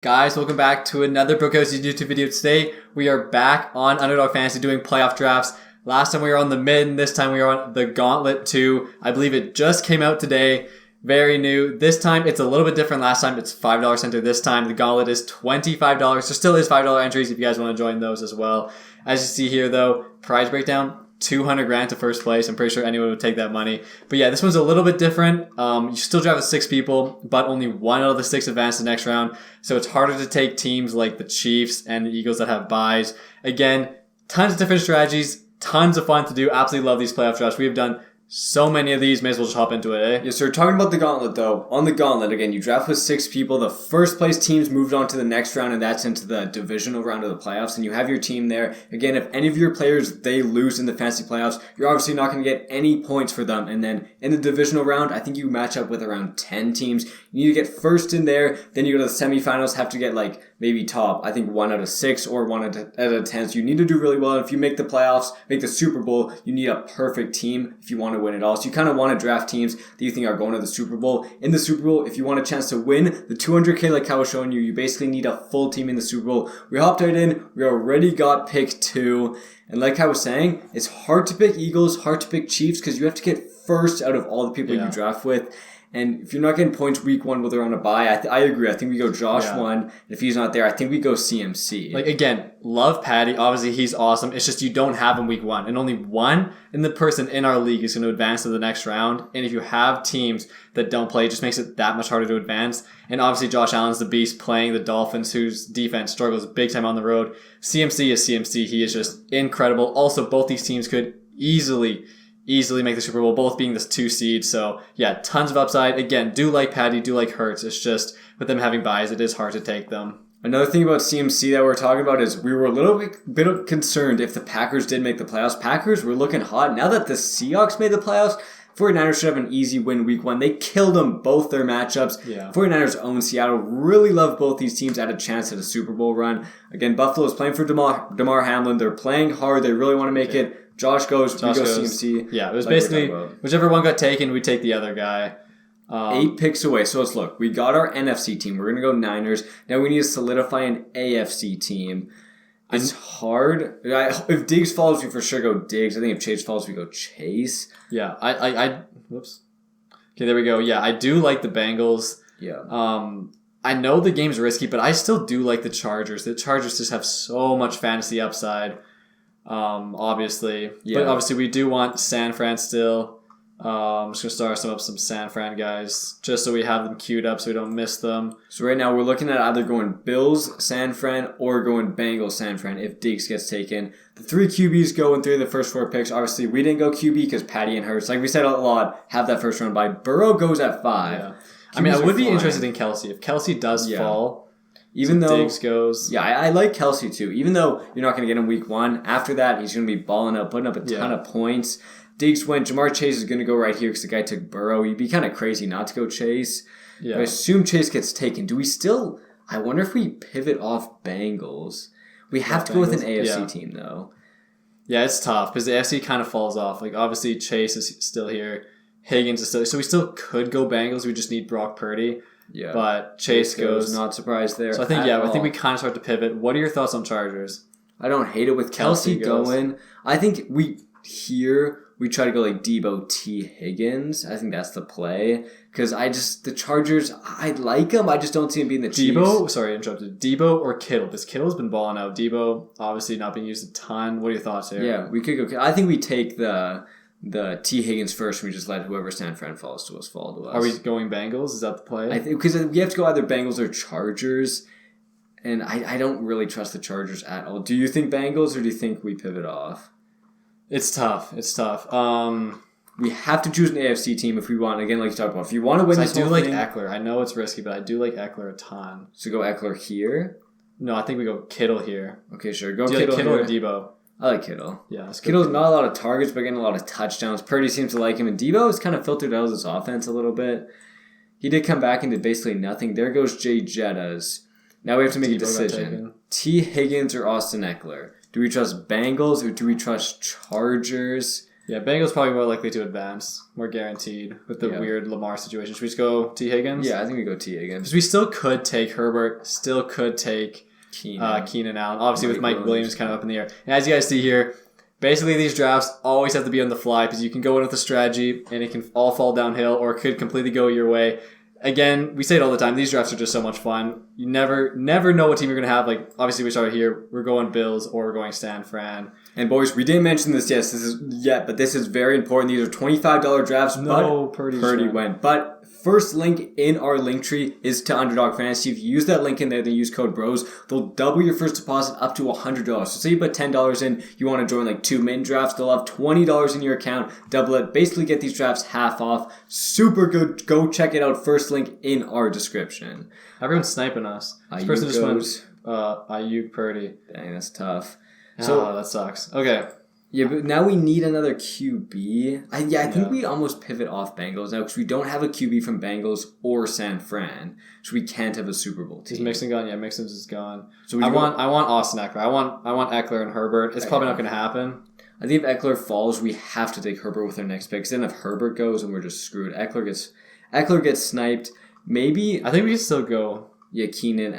Guys, welcome back to another Broco's YouTube video. Today, we are back on Underdog Fantasy doing playoff drafts. Last time we were on the mid, and this time we are on the Gauntlet 2. I believe it just came out today. Very new. This time, it's a little bit different. Last time, it's $5 center. This time, the Gauntlet is $25. There still is $5 entries if you guys want to join those as well. As you see here, though, prize breakdown. 200 grand to first place. I'm pretty sure anyone would take that money. But yeah, this one's a little bit different. You still draft with 6 people, but only 1 out of the 6 advance to the next round. So it's harder to take teams like the Chiefs and the Eagles that have buys. Again, tons of different strategies, tons of fun to do. Absolutely love these playoff drafts. We have done so many of these. May as well just hop into it, eh? Yes, sir. Talking about the Gauntlet, though. On the Gauntlet, again, you draft with 6 people. The first place teams moved on to the next round, and that's into the divisional round of the playoffs. And you have your team there. Again, if any of your players, they lose in the fantasy playoffs, you're obviously not going to get any points for them. And then in the divisional round, I think you match up with around 10 teams. You need to get first in there. Then you go to the semifinals, have to get like maybe top, I think 1 out of 6 or 1 out of 10. So you need to do really well. And if you make the playoffs, make the Super Bowl, you need a perfect team if you want to win it all. So you kind of want to draft teams that you think are going to the Super Bowl. In the Super Bowl, if you want a chance to win the 200K like I was showing you, you basically need a full team in the Super Bowl. We hopped right in. We already got pick 2. And like I was saying, it's hard to pick Eagles, hard to pick Chiefs because you have to get first out of all the people you draft with. And if you're not getting points week 1 while they're on a bye, I agree. I think we go Josh 1. And if he's not there, I think we go CMC. Like, again, love Patty. Obviously, he's awesome. It's just you don't have him week 1. And only one in the person in our league is going to advance to the next round. And if you have teams that don't play, it just makes it that much harder to advance. And obviously, Josh Allen's the beast playing the Dolphins, whose defense struggles big time on the road. CMC is CMC. He is just incredible. Also, both these teams could easily make the Super Bowl, both being this 2 seed. So yeah, tons of upside. Again, do like Patty, do like Hurts. It's just with them having buys, it is hard to take them. Another thing about CMC that we're talking about is we were a little bit concerned if the Packers did make the playoffs. Packers were looking hot. Now that the Seahawks made the playoffs, 49ers should have an easy win week 1. They killed them both their matchups. Yeah. 49ers own Seattle. Really love both these teams at a chance at a Super Bowl run. Again, Buffalo is playing for Damar Hamlin. They're playing hard. They really want to make it. Josh goes, we go CMC. Yeah, it was basically whichever one got taken, we take the other guy. 8 picks away. So let's look. We got our NFC team. We're going to go Niners. Now we need to solidify an AFC team. It's hard. If Diggs falls, we for sure go Diggs. I think if Chase falls, we go Chase. Yeah, whoops. Okay, there we go. Yeah, I do like the Bengals. Yeah. I know the game's risky, but I still do like the Chargers. The Chargers just have so much fantasy upside. Obviously. Yeah. But obviously we do want San Fran still. I'm just going to start some San Fran guys just so we have them queued up so we don't miss them. So right now we're looking at either going Bills, San Fran, or going Bengals, San Fran if Diggs gets taken. The 3 QBs go in 3 of the first 4 picks. Obviously we didn't go QB because Patty and Hurts, like we said a lot, have that first round bye. Burrow goes at 5. Yeah. I mean, I would be interested in Kelsey. If Kelsey does fall... Even though Diggs goes. Yeah, I like Kelsey too. Even though you're not going to get him week 1, after that he's going to be balling up, putting up a ton of points. Diggs went. Jamar Chase is going to go right here because the guy took Burrow. He'd be kind of crazy not to go Chase. Yeah. But I assume Chase gets taken. Do we still? I wonder if we pivot off Bengals. We have to go with an AFC team though. Yeah, it's tough because the AFC kind of falls off. Like obviously Chase is still here, Higgins is still. So we still could go Bengals. We just need Brock Purdy. Yeah, but Chase goes. Not surprised there. So I think I think we kind of start to pivot. What are your thoughts on Chargers? I don't hate it with Kelsey going. I think we try to go like Debo T Higgins. I think that's the play because the Chargers. I like them. I just don't see him being the Chiefs. Sorry, interrupted. Debo or Kittle? Because Kittle's been balling out. Debo obviously not being used a ton. What are your thoughts here? Yeah, we could go. I think we take the T Higgins first, and we just let whoever San Fran falls to us fall to us. Are we going Bengals? Is that the play? I think because we have to go either Bengals or Chargers, and I don't really trust the Chargers at all. Do you think Bengals or do you think we pivot off? It's tough. We have to choose an AFC team if we want. Again, like you talked about, if you want to win this whole thing. I do like Eckler. I know it's risky, but I do like Eckler a ton. So go Eckler here? No, I think we go Kittle here. Okay, sure. Go Kittle, Kittle or Debo? I like Kittle. Yeah, Kittle's not a lot of targets, but getting a lot of touchdowns. Purdy seems to like him, and Debo has kind of filtered out his offense a little bit. He did come back into basically nothing. There goes Jay Jettas. Now we have to make a decision. T. Higgins or Austin Eckler? Do we trust Bengals or do we trust Chargers? Yeah, Bengals probably more likely to advance, more guaranteed with the weird Lamar situation. Should we just go T. Higgins? Yeah, I think we go T. Higgins. Because we still could take Herbert, still could take Keenan Allen. Obviously, with Mike Williams kind of up in the air. And as you guys see here, basically these drafts always have to be on the fly because you can go in with a strategy and it can all fall downhill or it could completely go your way. Again, we say it all the time. These drafts are just so much fun. You never know what team you're going to have. Like, obviously, we started here. We're going Bills or we're going San Fran. And boys, we didn't mention this yet, but this is very important. These are $25 drafts. No, Purdy went. But first link in our link tree is to Underdog Fantasy. If you use that link in there, then use code BROS. They'll double your first deposit up to $100. So say you put $10 in, you want to join like 2 min drafts, they'll have $20 in your account. Double it. Basically get these drafts half off. Super good. Go check it out. First link in our description. Everyone's sniping us. This person just went Ayuk Purdy. Dang, that's tough. So that sucks. Okay. Yeah, but now we need another QB. I think we almost pivot off Bengals now because we don't have a QB from Bengals or San Fran, so we can't have a Super Bowl team. Is Mixon gone? Yeah, Mixon's is gone. So I want Austin Eckler. I want Eckler and Herbert. It's probably not going to happen. I think if Eckler falls, we have to take Herbert with our next pick. Because then if Herbert goes, and we're just screwed. Eckler gets sniped. Maybe I think we can still go. Yeah, Keenan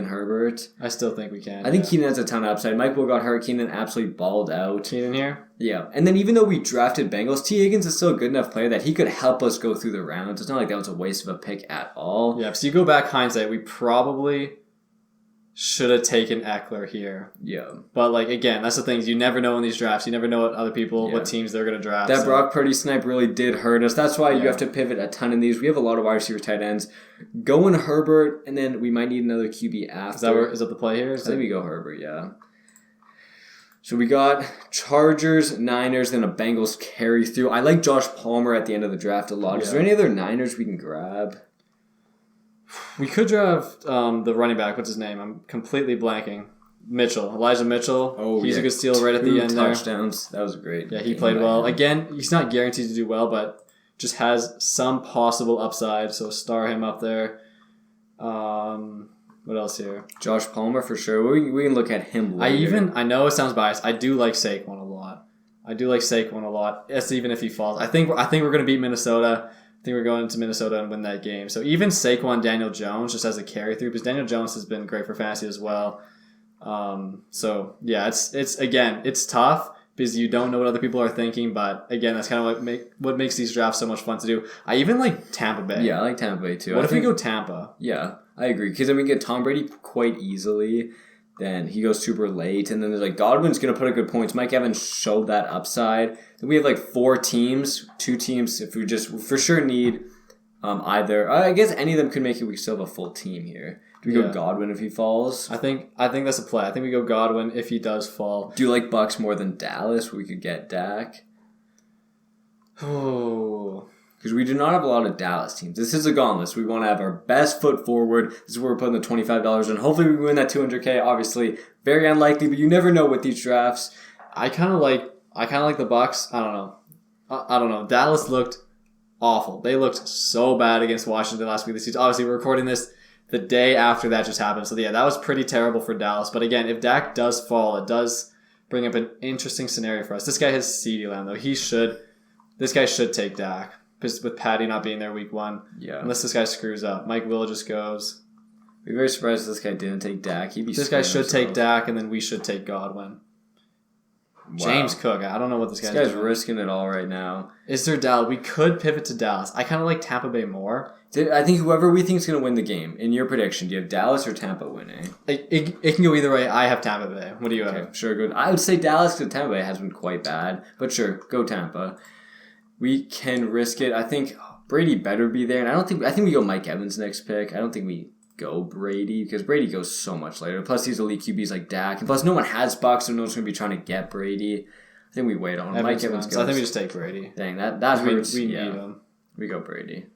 Herbert. I still think we can. I think Keenan has a ton of upside. Mike Will got hurt. Keenan absolutely balled out. Keenan here? Yeah. And then even though we drafted Bengals, T. Higgins is still a good enough player that he could help us go through the rounds. It's not like that was a waste of a pick at all. Yeah, so you go back hindsight, we probably should have taken Eckler here. Yeah. But, like, again, that's the thing. You never know in these drafts. You never know what other people, what teams they're going to draft. That Brock Purdy snipe really did hurt us. That's why you have to pivot a ton in these. We have a lot of wide receiver tight ends. Go in Herbert, and then we might need another QB after. Is that the play here? I think we go Herbert, yeah. So we got Chargers, Niners, then a Bengals carry through. I like Josh Palmer at the end of the draft a lot. Is there any other Niners we can grab? We could draft the running back. What's his name? I'm completely blanking. Elijah Mitchell. Oh, he's a good steal right at the end touchdowns. That was great. Yeah, he played well. Again, he's not guaranteed to do well, but just has some possible upside. So star him up there. What else here? Josh Palmer for sure. We can look at him later. I know it sounds biased. I do like Saquon a lot. That's even if he falls. I think we're going to beat Minnesota. I think we're going to Minnesota and win that game. So even Saquon Daniel Jones just has a carry through because Daniel Jones has been great for fantasy as well. So yeah, it's tough because you don't know what other people are thinking. But again, that's kind of what makes these drafts so much fun to do. I even like Tampa Bay. Yeah, I like Tampa Bay too. What if we go Tampa? Yeah, I agree because then we get Tom Brady quite easily. Then he goes super late, and then there's like Godwin's going to put up good points. Mike Evans showed that upside. Then we have like 2 teams. If we just for sure need either, I guess any of them could make it. We still have a full team here. Do we go Godwin if he falls? I think that's a play. I think we go Godwin if he does fall. Do you like Bucks more than Dallas? We could get Dak. Oh. Because we do not have a lot of Dallas teams. This is a gauntlet. We want to have our best foot forward. This is where we're putting the $25 in. Hopefully we win that $200K. Obviously, very unlikely, but you never know with these drafts. I kind of like the Bucks. I don't know. Dallas looked awful. They looked so bad against Washington last week. Obviously, we're recording this the day after that just happened. So yeah, that was pretty terrible for Dallas. But again, if Dak does fall, it does bring up an interesting scenario for us. This guy has CeeDee Lamb though. This guy should take Dak. With Patty not being there week 1. Yeah. Unless this guy screws up. Mike Will just goes. I'd be very surprised if this guy didn't take Dak. This guy should take Dak, and then we should take Godwin. Wow. James Cook. I don't know what this guy's doing. Risking it all right now. Is there Dallas? We could pivot to Dallas. I kind of like Tampa Bay more. I think whoever we think is going to win the game. In your prediction, do you have Dallas or Tampa winning? It can go either way. I have Tampa Bay. What do you have? Sure, good. I would say Dallas because Tampa Bay has been quite bad. But sure, go Tampa. We can risk it. I think Brady better be there. And I think we go Mike Evans next pick. I don't think we go Brady because Brady goes so much later. Plus, these elite QBs like Dak. And plus, no one has Bucks, so no one's going to be trying to get Brady. I think we wait on him. Mike Evans goes. I think we just take Brady. Dang, that hurts. We need him. We go Brady.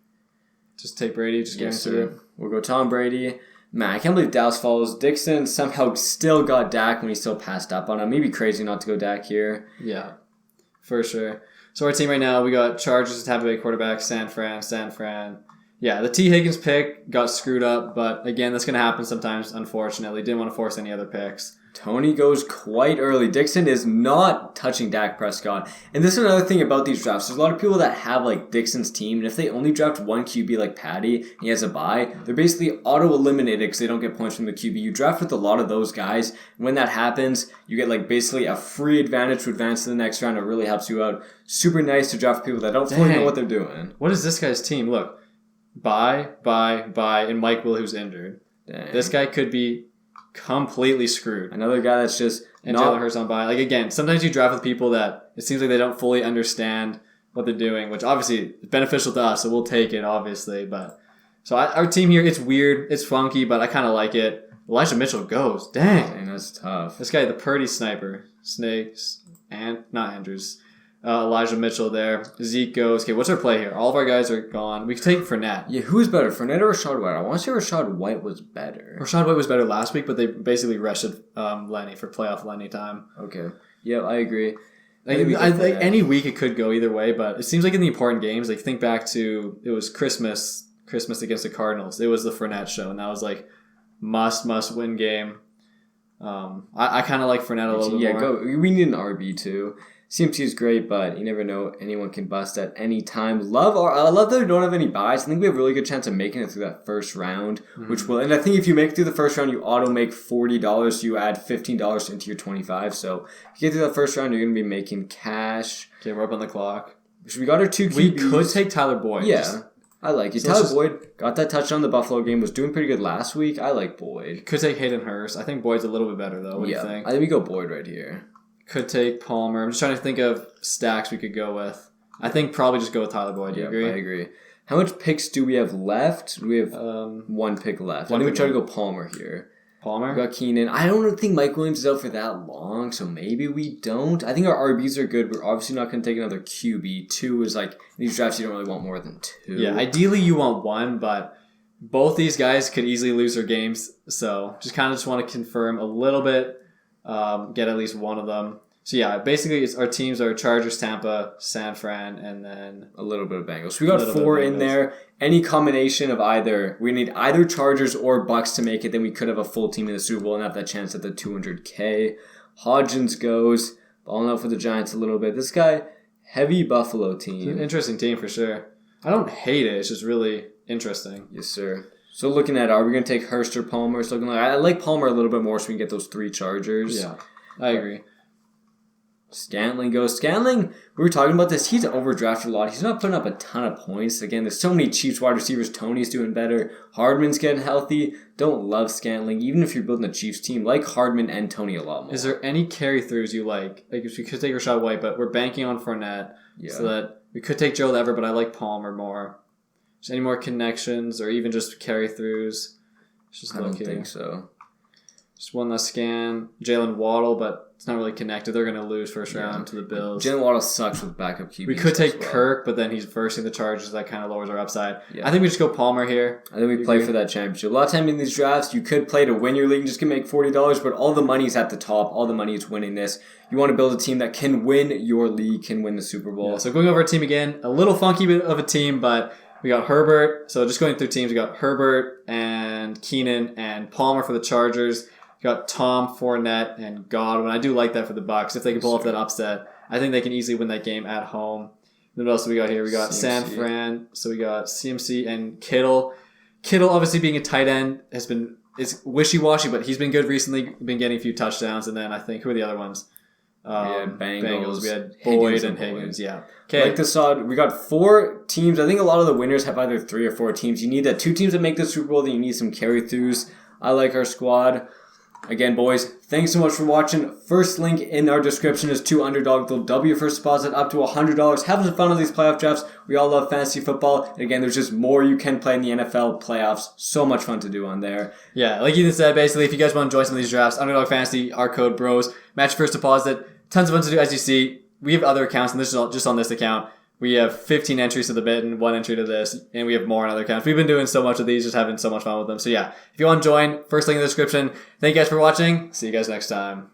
Just take Brady. Just get into it. We'll go Tom Brady. Man, I can't believe Dallas follows. Dixon somehow still got Dak when he still passed up on him. Maybe crazy not to go Dak here. Yeah, for sure. So our team right now, we got Chargers, Tampa Bay quarterback, San Fran. Yeah, the T. Higgins pick got screwed up, but again, that's going to happen sometimes, unfortunately. Didn't want to force any other picks. Tony goes quite early. Dixon is not touching Dak Prescott. And this is another thing about these drafts. There's a lot of people that have like Dixon's team, and if they only draft one QB like Patty and he has a bye, they're basically auto-eliminated because they don't get points from the QB. You draft with a lot of those guys. And when that happens, you get like basically a free advantage to advance to the next round. It really helps you out. Super nice to draft people that don't fully know what they're doing. What is this guy's team? Look. Bye, and Mike Will, who's injured. Dang. This guy could be completely screwed. Another guy that's just and Jalen Hurts on bye. Like again, sometimes you draft with people that it seems like they don't fully understand what they're doing, which obviously is beneficial to us, so we'll take it, obviously. But so our team here, it's weird, it's funky, but I kind of like it. Elijah Mitchell goes. Dang, that's tough. This guy, the Purdy sniper, Snakes and not Andrews. Elijah Mitchell there. Zeke goes. Okay, what's our play here? All of our guys are gone. We could take Fournette. Yeah, who's better, Fournette or Rashad White? I want to say Rashad White was better. Rashad White was better last week, but they basically rested Lenny for playoff Lenny time. Okay. Yeah, I agree. I think any week it could go either way, but it seems like in the important games, like think back to it was Christmas against the Cardinals. It was the Fournette show, and that was like must win game. I kind of like Fournette a little bit more. We need an RB too. CMC is great, but you never know. Anyone can bust at any time. I love that we don't have any buys. I think we have a really good chance of making it through that first round, which will. And I think if you make it through the first round, you auto make $40. So you add $15 into your $25. So if you get through that first round, you're going to be making cash. Okay, we're up on the clock. So we got our two QBs. We could take Tyler Boyd. Yeah. I like it. So Tyler Boyd got that touchdown in the Buffalo game, was doing pretty good last week. I like Boyd. Could take Hayden Hurst. I think Boyd's a little bit better, though. What do you think? I think we go Boyd right here. Could take Palmer. I'm just trying to think of stacks we could go with. I think probably just go with Tyler Boyd. Do you agree? I agree. How much picks do we have left? We have one pick left. I think we try to go Palmer here. Palmer? We got Keenan. I don't think Mike Williams is out for that long, so maybe we don't. I think our RBs are good. We're obviously not going to take another QB. 2 is like, in these drafts, you don't really want more than 2. Yeah, ideally you want 1, but both these guys could easily lose their games. So just want to confirm a little bit, get at least one of them. So yeah, basically our teams are Chargers, Tampa, San Fran, and then a little bit of Bengals. So we got 4 in there. Any combination of either, we need either Chargers or Bucks to make it, then we could have a full team in the Super Bowl and have that chance at the $200K. Hodgins goes, balling out for the Giants a little bit. This guy, heavy Buffalo team. It's an interesting team for sure. I don't hate it. It's just really interesting. Yes, sir. So looking at, are we going to take Hurst or Palmer? So looking like, I like Palmer a little bit more so we can get those 3 Chargers. Yeah, I agree. Scantling goes. Scantling, we were talking about this. He's overdrafted a lot. He's not putting up a ton of points. Again, there's so many Chiefs wide receivers. Tony's doing better. Hardman's getting healthy. Don't love Scantling. Even if you're building a Chiefs team, like Hardman and Tony a lot more. Is there any carry-throughs you like? Like, we could take Rashad White, but we're banking on Fournette. Yeah. So that we could take Gerald Everett, but I like Palmer more. Is any more connections or even just carry-throughs? I don't think so. Just one less scan. Jalen Waddle, but it's not really connected. They're going to lose first round to the Bills. Jalen Waddle sucks with backup QBs. We could take Kirk, but then he's versing the Chargers. That kind of lowers our upside. Yeah. I think we just go Palmer here. I think we play for that championship. A lot of time in these drafts, you could play to win your league and just can make $40, but all the money's at the top. All the money is winning this. You want to build a team that can win your league, can win the Super Bowl. Yeah, so going over our team again, a little funky bit of a team, but we got Herbert. So just going through teams, we got Herbert and Keenan and Palmer for the Chargers. Got Tom, Fournette, and Godwin. I do like that for the Bucs. If they can pull off that upset, I think they can easily win that game at home. Then what else do we got here? We got CMC. San Fran. So we got CMC and Kittle. Kittle, obviously being a tight end, is wishy-washy, but he's been good recently. Been getting a few touchdowns. And then I think, who are the other ones? We had Bengals. We had Boyd and Higgins. Yeah. Okay. Like this odd, we got 4 teams. I think a lot of the winners have either 3 or 4 teams. You need that 2 teams that make the Super Bowl. Then you need some carry-throughs. I like our squad. Again, boys, thanks so much for watching. First link in our description is to Underdog. They'll double your first deposit up to $100. Have some fun on these playoff drafts. We all love fantasy football. And again, there's just more you can play in the NFL playoffs. So much fun to do on there. Yeah, like Ethan said, basically, if you guys want to join some of these drafts, Underdog Fantasy, our code BROS, match first deposit. Tons of fun to do, as you see. We have other accounts, and this is just on this account. We have 15 entries to the bid and 1 entry to this, and we have more on other accounts. We've been doing so much of these, just having so much fun with them. So yeah, if you want to join, first link in the description. Thank you guys for watching. See you guys next time.